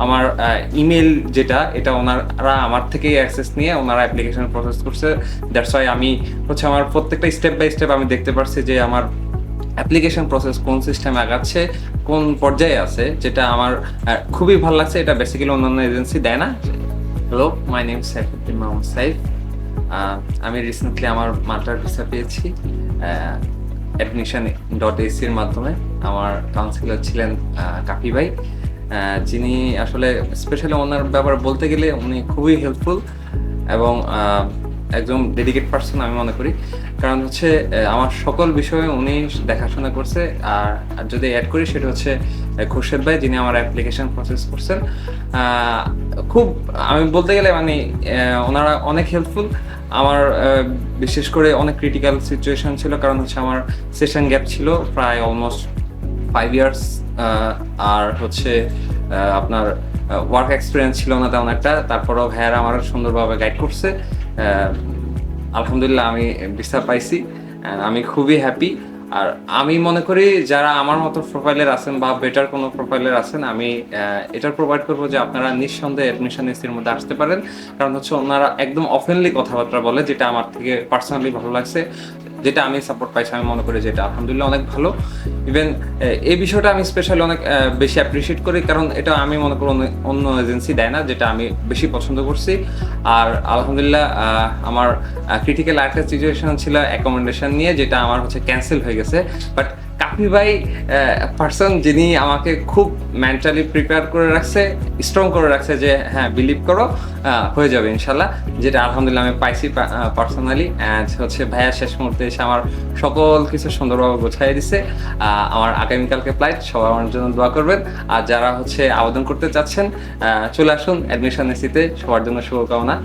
আমার ইমেল যেটা এটা ওনারা আমার থেকেই অ্যাক্সেস নিয়ে ওনারা অ্যাপ্লিকেশন প্রসেস করছে। দ্যাটস ওয়াই আমি হচ্ছে আমার প্রত্যেকটা স্টেপ বাই স্টেপ আমি দেখতে পারছি যে আমার অ্যাপ্লিকেশন প্রসেস কোন সিস্টেমে আগাচ্ছে, কোন পর্যায়ে আছে, যেটা আমার খুবই ভালো লাগছে। এটা বেসিক্যালি অন্যান্য এজেন্সি দেয় না। Hello, my name Saifuddin Mohammad Saif. আমি রিসেন্টলি আমার মাস্টার ভিসা পেয়েছি admission.ac-র মাধ্যমে। আমার কাউন্সিলর ছিলেন কাপি ভাই, যিনি আসলে স্পেশালি ওনার ব্যাপারে বলতে গেলে উনি খুবই হেল্পফুল এবং একজন ডেডিকেট পার্সন আমি মনে করি। কারণ হচ্ছে আমার সকল বিষয়ে উনি দেখাশোনা করছে। আর যদি অ্যাড করি সেটা হচ্ছে খুরশেদ ভাই, যিনি আমার অ্যাপ্লিকেশন প্রসেস করছেন। খুব আমি বলতে গেলে মানে ওনারা অনেক হেল্পফুল। আমার বিশেষ করে অনেক ক্রিটিক্যাল সিচুয়েশন ছিল, কারণ হচ্ছে আমার সেশন গ্যাপ ছিল প্রায় অলমোস্ট 5 ইয়ার্স। আর হচ্ছে আপনার ওয়ার্ক এক্সপিরিয়েন্স ছিল না তেমন একটা। তারপরেও ভাইয়ারা আমার সুন্দরভাবে গাইড করছে। আলহামদুলিল্লাহ আমি ভিসা পাইছি, আমি খুবই হ্যাপি। আর আমি মনে করি যারা আমার মতো প্রোফাইলের আছেন বা বেটার কোনো প্রোফাইলের আছেন, আমি এটা প্রোভাইড করবো যে আপনারা নিঃসন্দেহে অ্যাডমিশন এসির মধ্যে আসতে পারেন। কারণ হচ্ছে ওনারা একদম অফেনলি কথাবার্তা বলে, যেটা আমার থেকে পার্সোনালি ভালো লাগছে, যেটা আমি সাপোর্ট পাইছি। আমি মনে করি যেটা আলহামদুলিল্লাহ অনেক ভালো। ইভেন এই বিষয়টা আমি স্পেশালি অনেক বেশি অ্যাপ্রিসিয়েট করি, কারণ এটা আমি মনে করি অন্য এজেন্সি দেয় না, যেটা আমি বেশি পছন্দ করছি। আর আলহামদুলিল্লাহ আমার ক্রিটিক্যাল আরেকটা সিচুয়েশন ছিল অ্যাকোমোডেশন নিয়ে, যেটা আমার হচ্ছে ক্যান্সেল হয়ে গেছে। বাট কাপি ভাই পার্সন যিনি আমাকে খুব মেন্টালি প্রিপেয়ার করে রাখছে, স্ট্রং করে রাখছে যে হ্যাঁ বিলিভ করো হয়ে যাবে ইনশাল্লাহ, যেটা আলহামদুলিল্লাহ আমি পাইছি পার্সোনালি। অ্যান্ড হচ্ছে ভাইয়া শেষ মুহূর্তে এসে আমার সকল কিছু সুন্দরভাবে গোছাই দিছে। আমার আগামীকালকে ফ্লাইট, সবাই আমার জন্য দোয়া করবেন। আর যারা হচ্ছে আবেদন করতে চাচ্ছেন চলে আসুন অ্যাডমিশন এসিতে, সবার জন্য শুভকামনা।